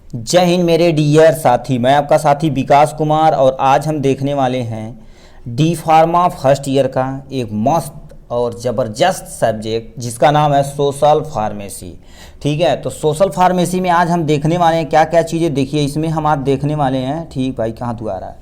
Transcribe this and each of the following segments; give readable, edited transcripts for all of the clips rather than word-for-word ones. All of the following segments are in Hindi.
जय हिंद मेरे डियर साथी। मैं आपका साथी विकास कुमार और आज हम देखने वाले हैं डी फार्मा फर्स्ट ईयर का एक मस्त और ज़बरदस्त सब्जेक्ट जिसका नाम है सोशल फार्मेसी। ठीक है, तो सोशल फार्मेसी में आज हम देखने वाले हैं क्या क्या चीज़ें। देखिए इसमें हम आज देखने वाले हैं, ठीक भाई कहाँ तू आ रहा है,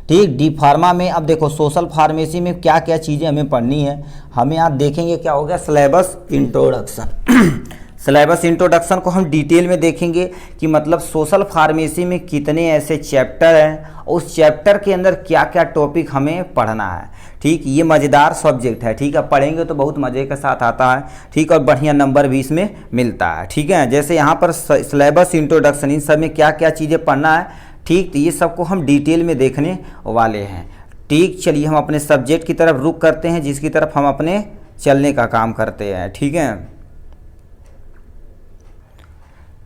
ठीक डी फार्मा में। अब देखो सोशल फार्मेसी में क्या क्या चीज़ें हमें पढ़नी है। हमें आज देखेंगे क्या हो गया सिलेबस इंट्रोडक्शन। सिलेबस इंट्रोडक्शन को हम डिटेल में देखेंगे कि मतलब सोशल फार्मेसी में कितने ऐसे चैप्टर हैं, उस चैप्टर के अंदर क्या क्या टॉपिक हमें पढ़ना है। ठीक, ये मज़ेदार सब्जेक्ट है। ठीक है, पढ़ेंगे तो बहुत मज़े के साथ आता है। ठीक, और बढ़िया नंबर भी इसमें मिलता है। ठीक है, जैसे यहाँ पर सिलेबस इंट्रोडक्शन, इन सब में क्या क्या चीज़ें पढ़ना है। ठीक, तो ये सबको हम डिटेल में देखने वाले हैं। ठीक, चलिए हम अपने सब्जेक्ट की तरफ रुख करते हैं जिसकी तरफ हम अपने चलने का काम करते हैं। ठीक है,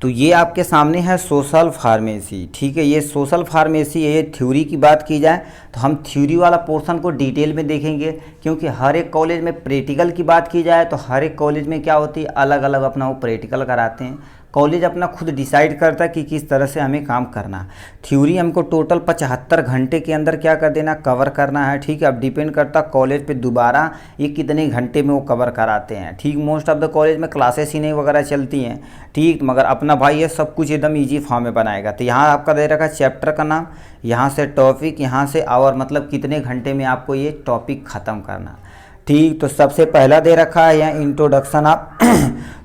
तो ये आपके सामने है सोशल फार्मेसी। ठीक है, ये सोशल फार्मेसी है। थ्योरी की बात की जाए तो हम थ्योरी वाला पोर्शन को डिटेल में देखेंगे, क्योंकि हर एक कॉलेज में प्रैक्टिकल की बात की जाए तो हर एक कॉलेज में क्या होती है, अलग अलग अपना वो प्रैक्टिकल कराते हैं। कॉलेज अपना खुद डिसाइड करता है कि किस तरह से हमें काम करना। थ्योरी हमको टोटल 75 घंटे के अंदर क्या कर देना, कवर करना है। ठीक है, अब डिपेंड करता कॉलेज पे दोबारा ये कितने घंटे में वो कवर कराते हैं। ठीक, मोस्ट ऑफ द कॉलेज में क्लासेस ही नहीं वगैरह चलती हैं। ठीक, मगर अपना भाई ये सब कुछ एकदम ईजी फॉर्म में बनाएगा। तो यहाँ आपका दे रखा है चैप्टर का नाम, यहाँ से टॉपिक, यहाँ से आवर, मतलब कितने घंटे में आपको ये टॉपिक ख़त्म करना। ठीक, तो सबसे पहला दे रखा है यहाँ इंट्रोडक्शन ऑफ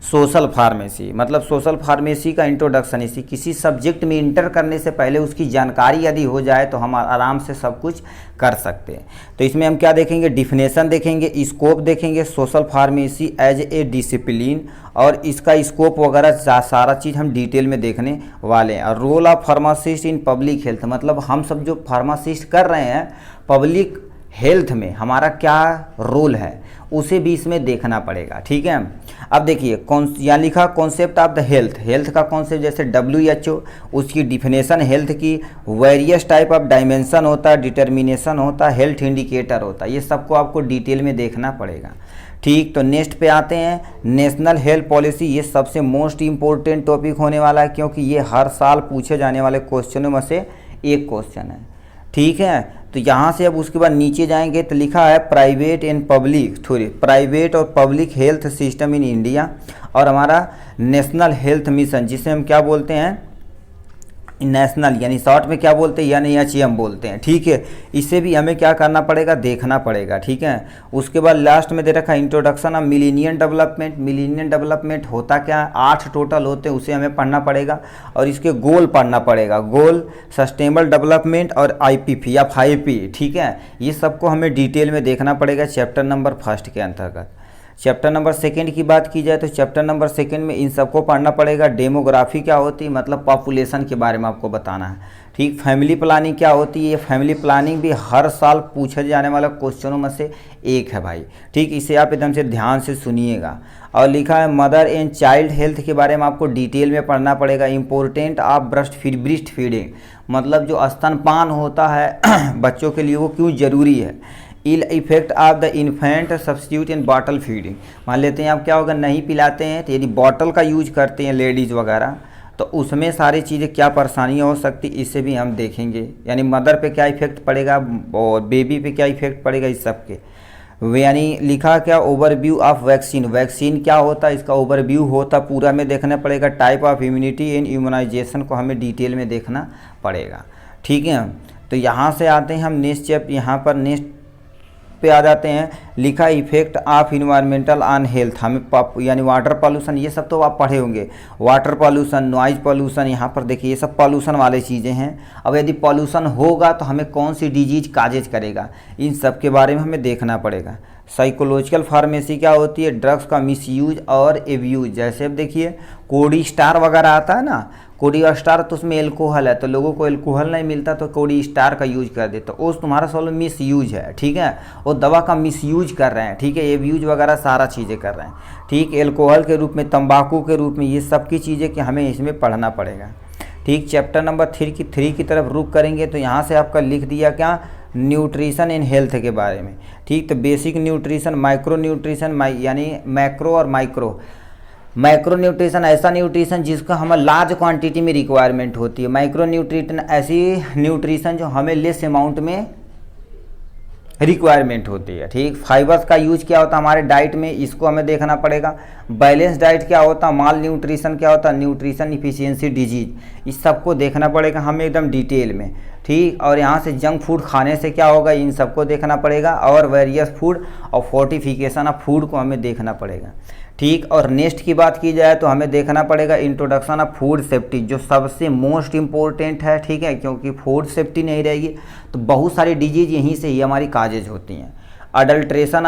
सोशल फार्मेसी, मतलब सोशल फार्मेसी का इंट्रोडक्शन। इसी किसी सब्जेक्ट में इंटर करने से पहले उसकी जानकारी यदि हो जाए तो हम आराम से सब कुछ कर सकते हैं। तो इसमें हम क्या देखेंगे, डिफिनेशन देखेंगे, स्कोप देखेंगे, social pharmacy as a discipline, और इसका स्कोप वगैरह सारा चीज़ हम डिटेल में देखने वाले हैं। और role of pharmacist in public health, मतलब हम सब जो फार्मासिस्ट कर रहे हैं पब्लिक हेल्थ में हमारा क्या रोल है उसे भी इसमें देखना पड़ेगा। ठीक है, अब देखिए कौन यहाँ लिखा concept of the health. Health का कॉन्सेप्ट जैसे WHO, उसकी डिफिनेशन हेल्थ की, वेरियस टाइप ऑफ डायमेंशन होता है, डिटर्मिनेशन होता है, हेल्थ इंडिकेटर होता है, ये सबको आपको डिटेल में देखना पड़ेगा। ठीक, तो नेक्स्ट पे आते हैं नेशनल हेल्थ पॉलिसी। ये सबसे मोस्ट इम्पोर्टेंट टॉपिक होने वाला है, क्योंकि ये हर साल पूछे जाने वाले क्वेश्चनों में से एक क्वेश्चन है। ठीक है, तो यहाँ से अब उसके बाद नीचे जाएंगे तो लिखा है private and public, sorry private और public health system in India, और हमारा नेशनल हेल्थ मिशन जिसे हम क्या बोलते हैं, नेशनल, यानी शॉर्ट में क्या बोलते हैं, यानी HM बोलते हैं। ठीक है, इसे भी हमें क्या करना पड़ेगा, देखना पड़ेगा। ठीक है, उसके बाद लास्ट में दे रखा introduction of millennium development. Millennium development होता क्या है, 8 टोटल होते हैं, उसे हमें पढ़ना पड़ेगा, और इसके गोल पढ़ना पड़ेगा, गोल, सस्टेनेबल डेवलपमेंट और IPP या 5P। ठीक है, ये सबको हमें डिटेल में देखना पड़ेगा चैप्टर नंबर 1 के अंतर्गत। चैप्टर नंबर 2 की बात की जाए तो चैप्टर नंबर 2 में इन सबको पढ़ना पड़ेगा। डेमोग्राफी क्या होती है, मतलब पॉपुलेशन के बारे में आपको बताना है। ठीक, फैमिली प्लानिंग क्या होती है, ये फैमिली प्लानिंग भी हर साल पूछे जाने वाला क्वेश्चनों में से एक है भाई। ठीक, इसे आप एकदम से ध्यान से सुनिएगा। और लिखा है मदर एंड चाइल्ड हेल्थ के बारे में आपको डिटेल में पढ़ना पड़ेगा। इंपॉर्टेंट ऑफ ब्रेस्ट फीडिंग, मतलब जो स्तनपान होता है बच्चों के लिए वो क्यों ज़रूरी है। Ill effect of the infant substitute in bottle feeding, मान लेते हैं आप क्या होगा नहीं पिलाते हैं तो यदि बॉटल का यूज करते हैं लेडीज़ वगैरह, तो उसमें सारी चीज़ें क्या परेशानियाँ हो सकती, इससे भी हम देखेंगे। यानी मदर पे क्या इफेक्ट पड़ेगा और बेबी पे क्या इफेक्ट पड़ेगा, इस सब के। यानी लिखा क्या ओवरव्यू ऑफ वैक्सीन, वैक्सीन क्या होता है इसका ओवरव्यू होता पूरा में देखना पड़ेगा। Type of immunity and immunization को हमें डिटेल में देखना पड़ेगा। ठीक है, तो यहाँ से आते हैं हम नेक्स्ट चैप्टर, यहाँ पर नेक्स्ट पे आ जाते हैं। लिखा effect of environmental on health, हमें यानी वाटर पॉल्यूशन, ये सब तो आप पढ़े होंगे, वाटर पॉल्यूशन, नॉइज पॉल्यूशन, यहाँ पर देखिए ये सब पॉल्यूशन वाले चीज़ें हैं। अब यदि पॉल्यूशन होगा तो हमें कौन सी डिजीज काजेज करेगा, इन सब के बारे में हमें देखना पड़ेगा। साइकोलॉजिकल फार्मेसी क्या होती है, ड्रग्स का मिसयूज और एब्यूज। जैसे अब देखिए कोडी स्टार वगैरह आता है ना, कोडी स्टार तो उसमें एल्कोहल है, तो लोगों को एल्कोहल नहीं मिलता तो कोडी स्टार का यूज कर दे, तो उस तुम्हारा सॉल्व मिस यूज है। ठीक है, वो दवा का मिस यूज कर रहे हैं। ठीक है, एब्यूज वगैरह सारा चीज़ें कर रहे हैं। ठीक, एल्कोहल के रूप में, तंबाकू के रूप में, ये सब की चीज़ें कि हमें इसमें पढ़ना पड़ेगा। ठीक, चैप्टर नंबर 3 की तरफ रुक करेंगे तो यहाँ से आपका लिख दिया क्या, न्यूट्रिशन इन हेल्थ के बारे में। ठीक, तो बेसिक न्यूट्रिशन, माइक्रो न्यूट्रिशन, यानी मैक्रो और माइक्रो। माइक्रो न्यूट्रिशन ऐसा न्यूट्रिशन जिसका हमें लार्ज क्वांटिटी में रिक्वायरमेंट होती है। माइक्रो न्यूट्रिशन ऐसी न्यूट्रिशन जो हमें लेस अमाउंट में रिक्वायरमेंट होती है। ठीक, फाइबर्स का यूज क्या होता है हमारे डाइट में, इसको हमें देखना पड़ेगा। बैलेंस डाइट क्या होता है, माल न्यूट्रिशन क्या होता है, न्यूट्रिशन इफिशियंसी डिजीज, इस सबको देखना पड़ेगा हमें एकदम डिटेल में। ठीक, और यहाँ से जंक फूड खाने से क्या होगा, इन सबको देखना पड़ेगा। और वेरियस फूड और फोर्टिफिकेशन ऑफ फूड को हमें देखना पड़ेगा। ठीक, और नेक्स्ट की बात की जाए तो हमें देखना पड़ेगा इंट्रोडक्शन ऑफ फूड सेफ्टी, जो सबसे मोस्ट इम्पोर्टेंट है। ठीक है, क्योंकि फूड सेफ्टी नहीं रहेगी तो बहुत सारी डिजीज यहीं से ही हमारी काजेज होती हैं। अडल्ट्रेशन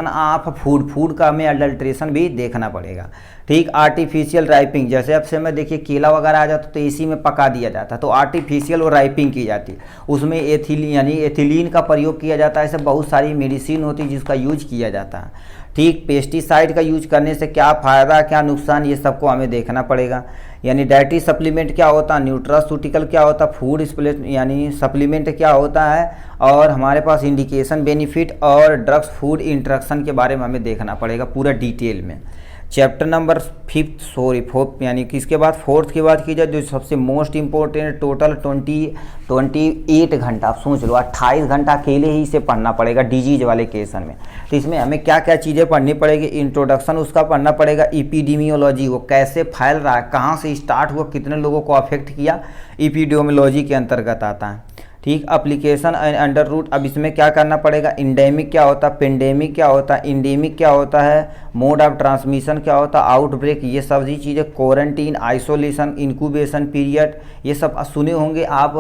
ऑफ फूड का हमें अडल्ट्रेशन भी देखना पड़ेगा। ठीक, आर्टिफिशियल राइपिंग, जैसे अब से मैं देखिए केला वगैरह आ जाता तो इसी में पका दिया जाता, तो आर्टिफिशियल वो राइपिंग की जाती, उसमें एथिलीन का प्रयोग किया जाता है। ऐसे बहुत सारी मेडिसिन होती है जिसका यूज किया जाता है। ठीक, पेस्टिसाइड का यूज करने से क्या फ़ायदा क्या नुकसान, ये सबको हमें देखना पड़ेगा। यानी डाइटरी सप्लीमेंट क्या होता है, न्यूट्रास्यूटिकल क्या होता है, फूड यानी सप्लीमेंट क्या होता है, और हमारे पास इंडिकेशन बेनिफिट और ड्रग्स फूड इंटरेक्शन के बारे में हमें देखना पड़ेगा पूरा डिटेल में। चैप्टर नंबर 4 यानी कि इसके बाद 4th की बात की जाए जो सबसे मोस्ट इम्पोर्टेंट, टोटल 28 घंटा, आप सोच लो 28 घंटा अकेले ही इसे पढ़ना पड़ेगा डिजीज वाले केसन में। तो इसमें हमें क्या क्या चीज़ें पढ़नी पड़ेगी, इंट्रोडक्शन उसका पढ़ना पड़ेगा, एपिडेमियोलॉजी वो कैसे फैल रहा है, कहाँ से स्टार्ट हुआ, कितने लोगों को अफेक्ट किया, एपिडेमियोलॉजी के अंतर्गत आता है। ठीक, एप्लीकेशन एंड अंडर रूट, अब इसमें क्या करना पड़ेगा, इंडेमिक क्या होता है, पेंडेमिक क्या होता है, इंडेमिक क्या होता है, मोड ऑफ ट्रांसमिशन क्या होता है, आउटब्रेक, ये सभी चीज़ें, क्वारंटीन, आइसोलेशन, इंक्यूबेशन पीरियड, ये सब सुने होंगे आप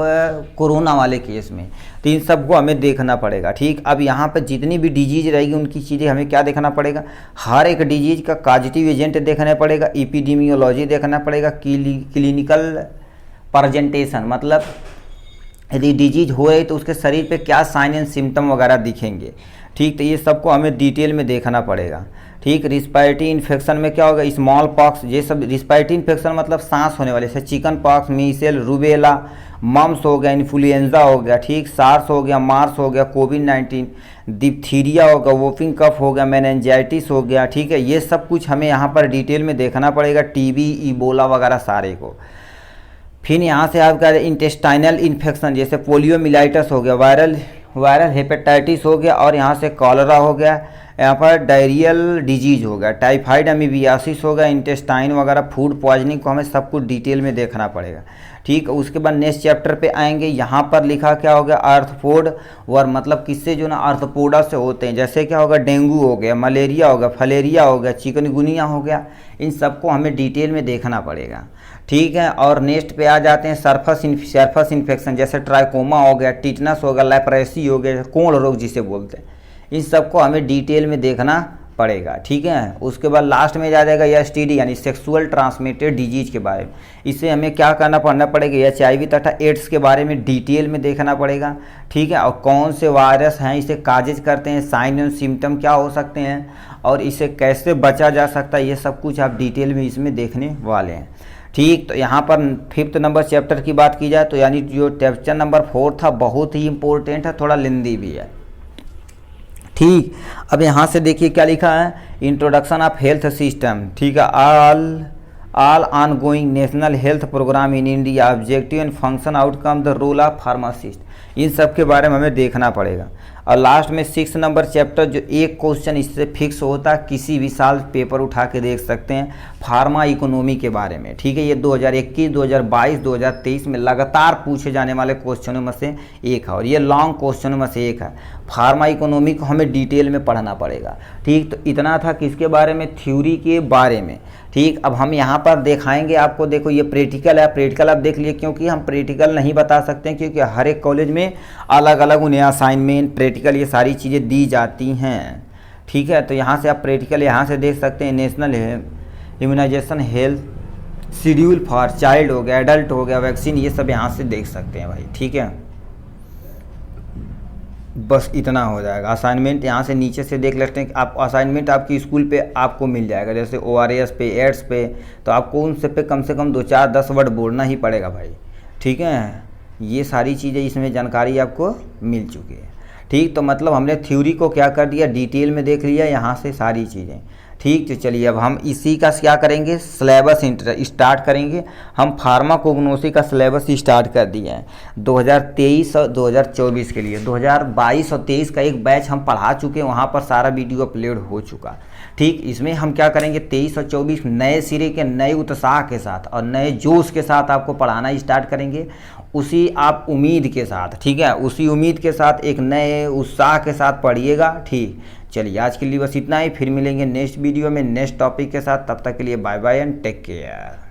कोरोना वाले केस में, तो इन सबको हमें देखना पड़ेगा। ठीक, अब यहाँ पर जितनी भी डिजीज रहेगी उनकी चीज़ें हमें क्या देखना पड़ेगा, हर एक डिजीज का कॉजेटिव एजेंट देखना पड़ेगा, एपिडेमियोलॉजी देखना पड़ेगा, क्लिनिकल प्रेजेंटेशन, मतलब यदि डिजीज हो रही तो उसके शरीर पे क्या साइन एंड सिम्टम वगैरह दिखेंगे। ठीक, तो ये सबको हमें डिटेल में देखना पड़ेगा। ठीक, रिस्पायरेटरी इन्फेक्शन में क्या होगा, स्मॉल पॉक्स, ये सब रिस्पायरेटरी इन्फेक्शन मतलब सांस होने वाले, जैसे चिकन पॉक्स, मीसेल, रूबेला, मम्स हो गया, इन्फ्लुएंजा हो गया, ठीक, सार्स हो गया, मार्स हो गया, कोविड-19, डिप्थीरिया होगा, वोफिंग कफ हो गया, मेनिंजाइटिस हो गया। ठीक है, ये सब कुछ हमें यहाँ पर डिटेल में देखना पड़ेगा, टीबी, इबोला वगैरह सारे को। फिर यहाँ से आपका इंटेस्टाइनल इन्फेक्शन जैसे पोलियोमिलाइटिस हो गया, वायरल हेपेटाइटिस हो गया, और यहाँ से कॉलरा हो गया, यहाँ पर डायरियल डिजीज हो गया, टाइफाइड अमीबियासिस हो गया, इंटेस्टाइन वगैरह, फूड पॉइजनिंग को हमें सब कुछ डिटेल में देखना पड़ेगा। ठीक, उसके बाद नेक्स्ट चैप्टर पे आएंगे, यहाँ पर लिखा क्या हो गया, आर्थ्रोपोड वर, मतलब किससे जो ना आर्थ्रोपोडा से होते हैं, जैसे क्या होगा, डेंगू हो गया, मलेरिया हो गया, फलेरिया हो गया, चिकनगुनिया हो गया, इन सबको हमें डिटेल में देखना पड़ेगा। ठीक है, और नेक्स्ट पे आ जाते हैं सरफस इन्फेक्शन, जैसे ट्राइकोमा हो गया, टिटनस हो गया, लेप्रेसी हो गया, कोढ़ रोग जिसे बोलते हैं, इन सबको हमें डिटेल में देखना पड़ेगा। ठीक है, उसके बाद लास्ट में जा जाएगा एसटीडी यानी सेक्सुअल ट्रांसमिटेड डिजीज के बारे में, इससे हमें क्या पढ़ना पड़ेगा, एचआईवी तथा एड्स के बारे में डिटेल में देखना पड़ेगा। ठीक है, और कौन से वायरस हैं इसे काजेज करते हैं, साइन एंड सिम्टम क्या हो सकते हैं, और इसे कैसे बचा जा सकता है, ये सब कुछ आप डिटेल में इसमें देखने वाले हैं। ठीक, तो यहाँ पर 5th नंबर चैप्टर की बात की जाए तो यानी जो चैप्टर नंबर 4 था बहुत ही इम्पोर्टेंट है, थोड़ा लेंदी भी है। ठीक, अब यहाँ से देखिए क्या लिखा है, इंट्रोडक्शन ऑफ हेल्थ सिस्टम। ठीक है, all ongoing national health program in India, objective and function, outcome, the role of pharmacist, इन सब के बारे में हमें देखना पड़ेगा। और लास्ट में 6 नंबर चैप्टर जो एक क्वेश्चन इससे फिक्स होता है, किसी भी साल पेपर उठा के देख सकते हैं, फार्मा इकोनॉमी के बारे में। ठीक है, ये 2021, 2022, 2023 में लगातार पूछे जाने वाले क्वेश्चनों में से एक है, और ये लॉन्ग क्वेश्चनों में से एक है। फार्मा इकोनॉमी को हमें डिटेल में पढ़ना पड़ेगा। ठीक, तो इतना था किसके बारे में, थ्योरी के बारे में। ठीक, अब हम यहाँ पर दिखाएंगे आपको, देखो ये प्रैक्टिकल है, प्रैक्टिकल आप देख लिए, क्योंकि हम प्रैक्टिकल नहीं बता सकते हैं क्योंकि हर एक कॉलेज में अलग अलग उन्हें असाइनमेंट, प्रैक्टिकल, ये सारी चीज़ें दी जाती हैं। ठीक है, तो यहाँ से आप प्रैक्टिकल यहाँ से देख सकते हैं, national immunization health schedule for child हो गया, एडल्ट हो गया, वैक्सीन, ये सब यहाँ से देख सकते हैं भाई। ठीक है, बस इतना हो जाएगा। असाइनमेंट यहाँ से नीचे से देख लेते हैं, आप असाइनमेंट आपकी स्कूल पे आपको मिल जाएगा, जैसे ORS पे, एड्स पे, तो आपको उनसे पे कम से कम 2, 4, 10 वर्ड बोलना ही पड़ेगा भाई। ठीक है, ये सारी चीज़ें इसमें जानकारी आपको मिल चुकी है। ठीक, तो मतलब हमने थ्योरी को क्या कर दिया, डिटेल में देख लिया यहाँ से सारी चीज़ें। ठीक। तो चलिए अब हम इसी का क्या करेंगे, सिलेबस स्टार्ट करेंगे। हम फार्माकोग्नोसी का सिलेबस स्टार्ट कर दिए हैं 2023 और 2024 के लिए। 2022 और 23 का एक बैच हम पढ़ा चुके हैं, वहाँ पर सारा वीडियो अपलोड हो चुका। ठीक, इसमें हम क्या करेंगे 23 और 24 नए सिरे के नए उत्साह के साथ और नए जोश के साथ आपको पढ़ाना स्टार्ट करेंगे, उसी आप उम्मीद के साथ। ठीक है, उसी उम्मीद के साथ एक नए उत्साह के साथ पढ़िएगा। ठीक, चलिए आज के लिए बस इतना ही, फिर मिलेंगे नेक्स्ट वीडियो में नेक्स्ट टॉपिक के साथ। तब तक के लिए bye bye and take care.